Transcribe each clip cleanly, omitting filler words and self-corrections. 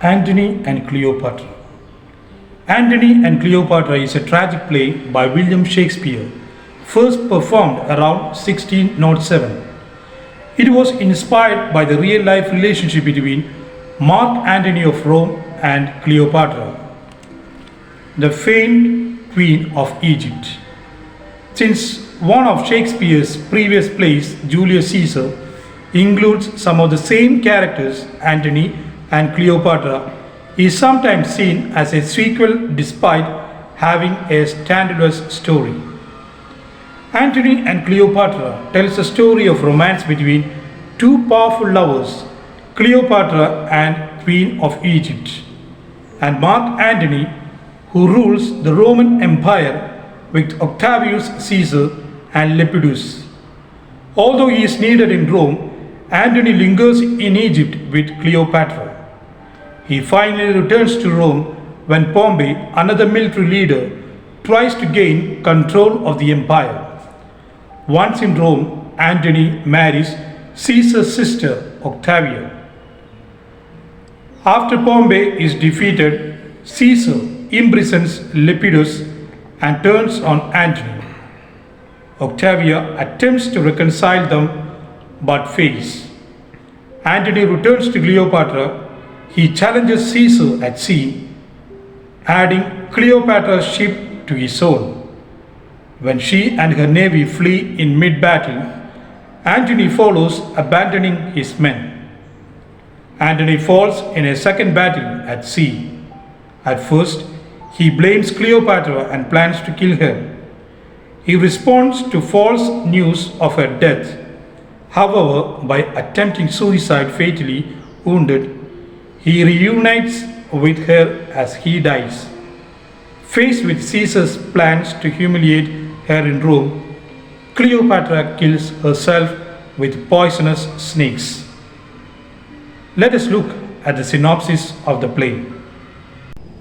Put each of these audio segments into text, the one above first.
Antony and Cleopatra. Antony and Cleopatra is a tragic play by William Shakespeare, first performed around 1607. It was inspired by the real life relationship between Mark Antony of Rome and Cleopatra, the famed Queen of Egypt. Since one of Shakespeare's previous plays, Julius Caesar, includes some of the same characters, Antony and Cleopatra is sometimes seen as a sequel despite having a standalone story. Antony and Cleopatra tells a story of romance between two powerful lovers, Cleopatra and Queen of Egypt, and Mark Antony, who rules the Roman Empire with Octavius Caesar and Lepidus. Although he is needed in Rome, Antony lingers in Egypt with Cleopatra. He finally returns to Rome when Pompey, another military leader, tries to gain control of the empire. Once in Rome, Antony marries Caesar's sister, Octavia. After Pompey is defeated, Caesar imprisons Lepidus and turns on Antony. Octavia attempts to reconcile them but fails. Antony returns to Cleopatra. He challenges Caesar at sea, adding Cleopatra's ship to his own. When she and her navy flee in mid-battle, Antony follows, abandoning his men. Antony falls in a second battle at sea. At first, he blames Cleopatra and plans to kill her. He responds to false news of her death. However, by attempting suicide fatally wounded, he reunites with her as he dies. Faced with Caesar's plans to humiliate her in Rome, Cleopatra kills herself with poisonous snakes. Let us look at the synopsis of the play.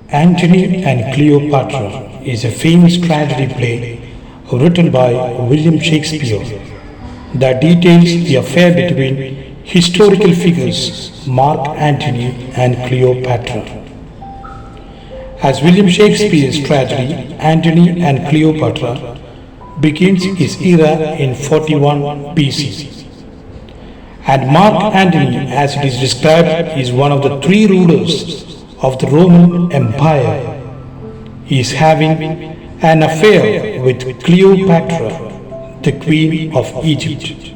Antony and Cleopatra is a famous tragedy play written by William Shakespeare that details the affair between historical figures Mark Antony and Cleopatra. As William Shakespeare's tragedy Antony and Cleopatra begins its era in 41 BC, and Mark Antony, as it is described, is one of the three rulers of the Roman Empire. He is having an affair with Cleopatra, the Queen of Egypt.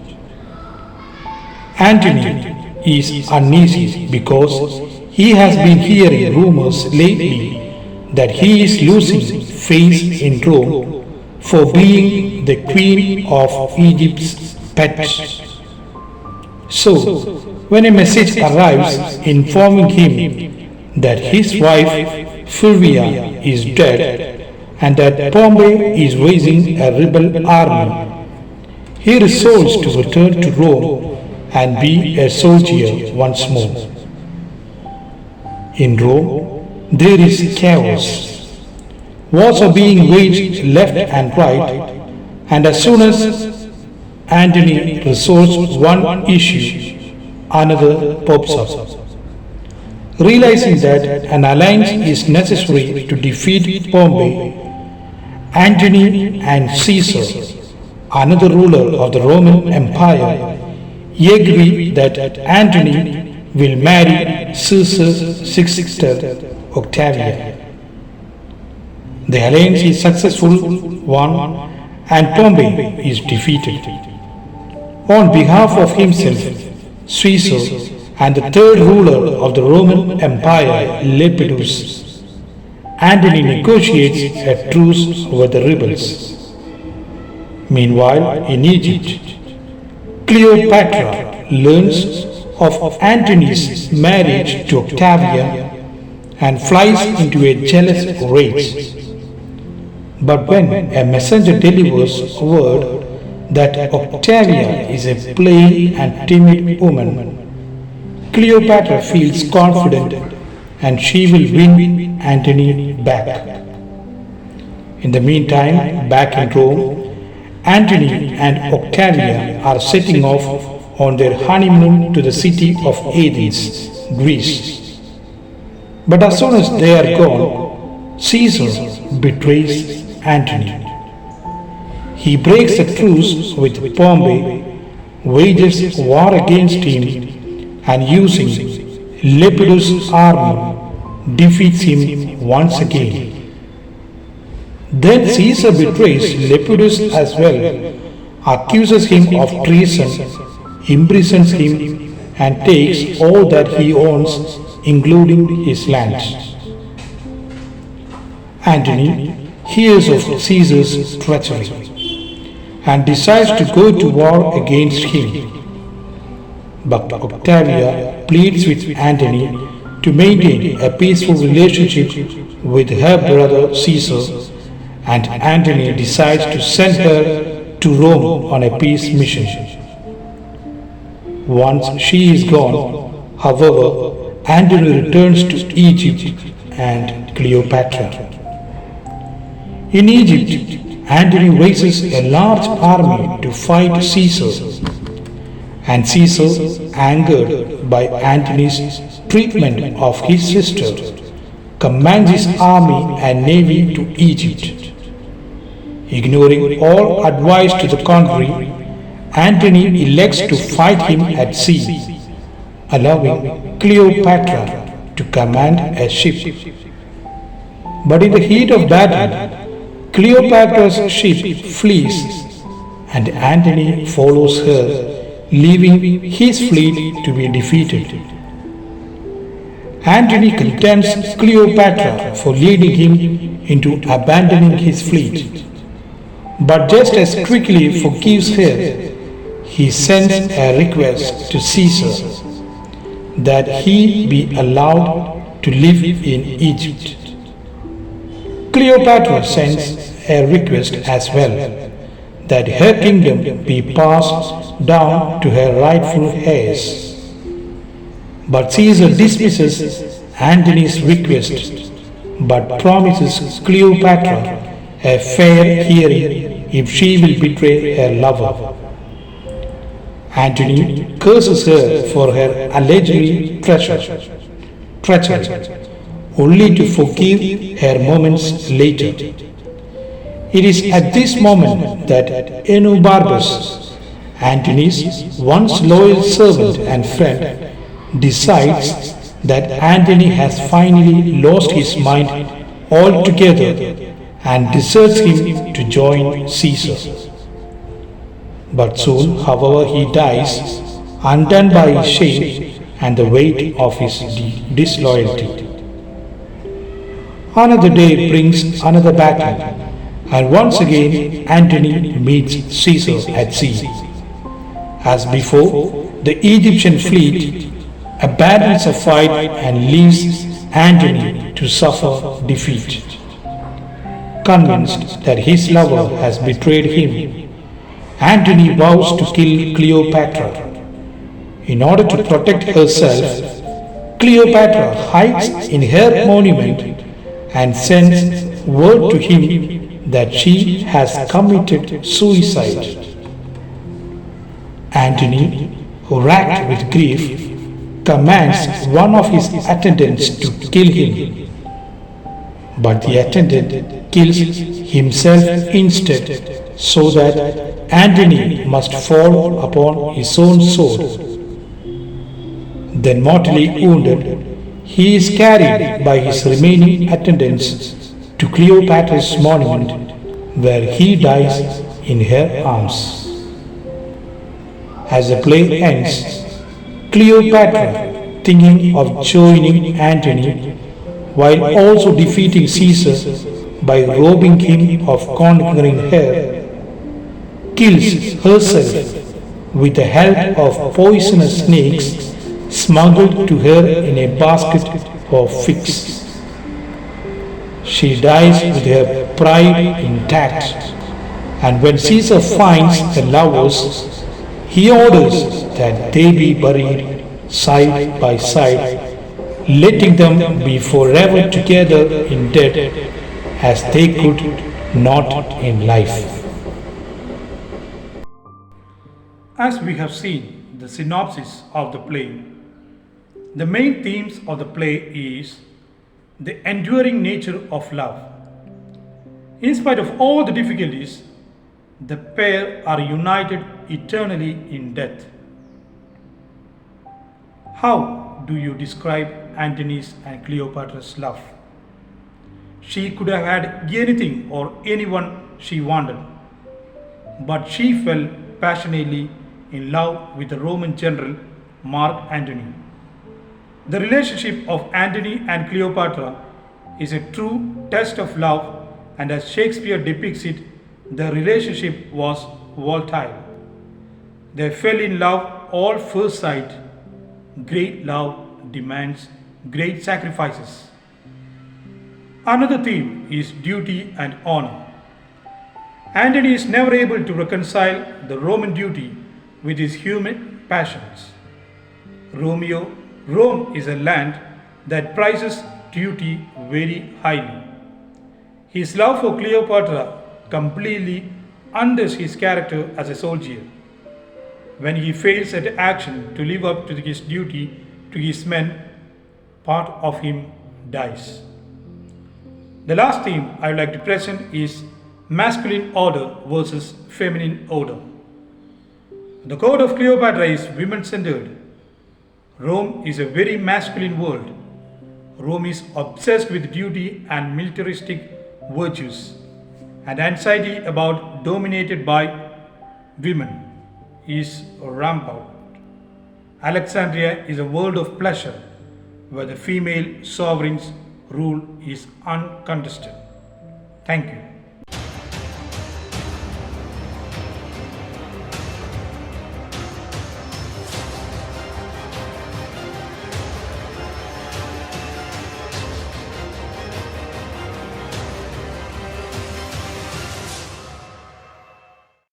Antony is uneasy because he has been hearing rumors lately that he is losing face in Rome for being the Queen of Egypt's pet. So, when a message arrives informing him that his wife Fulvia is dead and that Pompey is raising a rebel army, he resolves to return to Rome and be a soldier once more. In Rome, there is chaos. Wars are being waged left and right, and as soon as Antony resolves one issue, another pops up. Realizing that an alliance is necessary to defeat Pompey, Antony and Caesar, another ruler of the Roman Empire, agree that Antony will marry Caesar's sister Octavia. The alliance is successful one, and Pompey is defeated. On behalf of himself, Caesar, and the third ruler of the Roman Empire, Lepidus, Antony negotiates a truce with the rebels. Meanwhile, in Egypt, Cleopatra learns of Antony's marriage to Octavia and flies into a jealous rage. But when a messenger delivers word that Octavia is a plain and timid woman, Cleopatra feels confident and she will win Antony back. In the meantime, back in Rome, Antony and Octavia are setting off on their honeymoon to the city of Athens, Greece. But as soon as they are gone, Caesar betrays Antony. He breaks the truce with Pompey, wages war against him, and using Lepidus' army, defeats him once again. Then Caesar betrays Lepidus as well, accuses him of treason, imprisons him, and takes all that he owns, including his lands. Antony hears of Caesar's treachery and decides to go to war against him. But Octavia pleads with Antony to maintain a peaceful relationship with her brother Caesar, and Antony decides to send her to Rome on a peace mission. Once she is gone, however, Antony returns to Egypt and Cleopatra. In Egypt, Antony raises a large army to fight Caesar, and Caesar, angered by Antony's treatment of his sister, commands his army and navy to Egypt. Ignoring all advice to the contrary, Antony elects to fight him at sea, allowing Cleopatra to command a ship. But in the heat of battle, Cleopatra's ship flees, and Antony follows her, leaving his fleet to be defeated. Antony condemns Cleopatra for leading him into abandoning his fleet, but just as quickly forgives her. He sends a request to Caesar that he be allowed to live in Egypt. Cleopatra sends a request as well that her kingdom be passed down to her rightful heirs. But Caesar dismisses Antony's request but promises Cleopatra a fair hearing if she will betray her lover. Antony curses her for her allegedly treachery, only to forgive her moments later. It is at this moment that Enobarbus, Antony's once loyal servant and friend, decides that Antony has finally lost his mind altogether and deserts him to join Caesar. But soon, however, he dies, undone by his shame and the weight of his disloyalty. Another day brings another battle, and once again Antony meets Caesar at sea. As before, the Egyptian fleet abandons the fight and leaves Antony to suffer defeat. Convinced that his lover has betrayed him, Antony vows to kill Cleopatra. In order to protect herself, Cleopatra hides in her monument and sends word to him that she has committed suicide. Antony, racked with grief, commands one of his attendants to kill him. But the attendant kills himself instead, so that Antony must fall upon his own sword. Then, mortally wounded, he is carried by his remaining attendants to Cleopatra's monument, where he dies in her arms. As the play ends, Cleopatra, thinking of joining Antony, while also defeating Caesar by robbing him of conquering her, kills herself with the help of poisonous snakes smuggled to her in a basket of figs. She dies with her pride intact, and when Caesar finds the lovers, he orders that they be buried side by side, letting them be forever together in death as they could not in life. As we have seen the synopsis of the play, the main themes of the play is the enduring nature of love. In spite of all the difficulties, the pair are united eternally in death. How do you describe Antony's and Cleopatra's love? She could have had anything or anyone she wanted, but she fell passionately in love with the Roman general Mark Antony. The relationship of Antony and Cleopatra is a true test of love, and as Shakespeare depicts it, the relationship was volatile. They fell in love all first sight. Great love demands great sacrifices. Another theme is duty and honor. Antony is never able to reconcile the Roman duty with his human passions. Rome is a land that prizes duty very highly. His love for Cleopatra completely undoes his character as a soldier. When he fails at action to live up to his duty to his men, part of him dies. The last theme I would like to present is masculine order versus feminine order. The code of Cleopatra is women-centered. Rome is a very masculine world. Rome is obsessed with duty and militaristic virtues, and anxiety about dominated by women is rampant. Alexandria is a world of pleasure where the female sovereign's rule is uncontested. Thank you.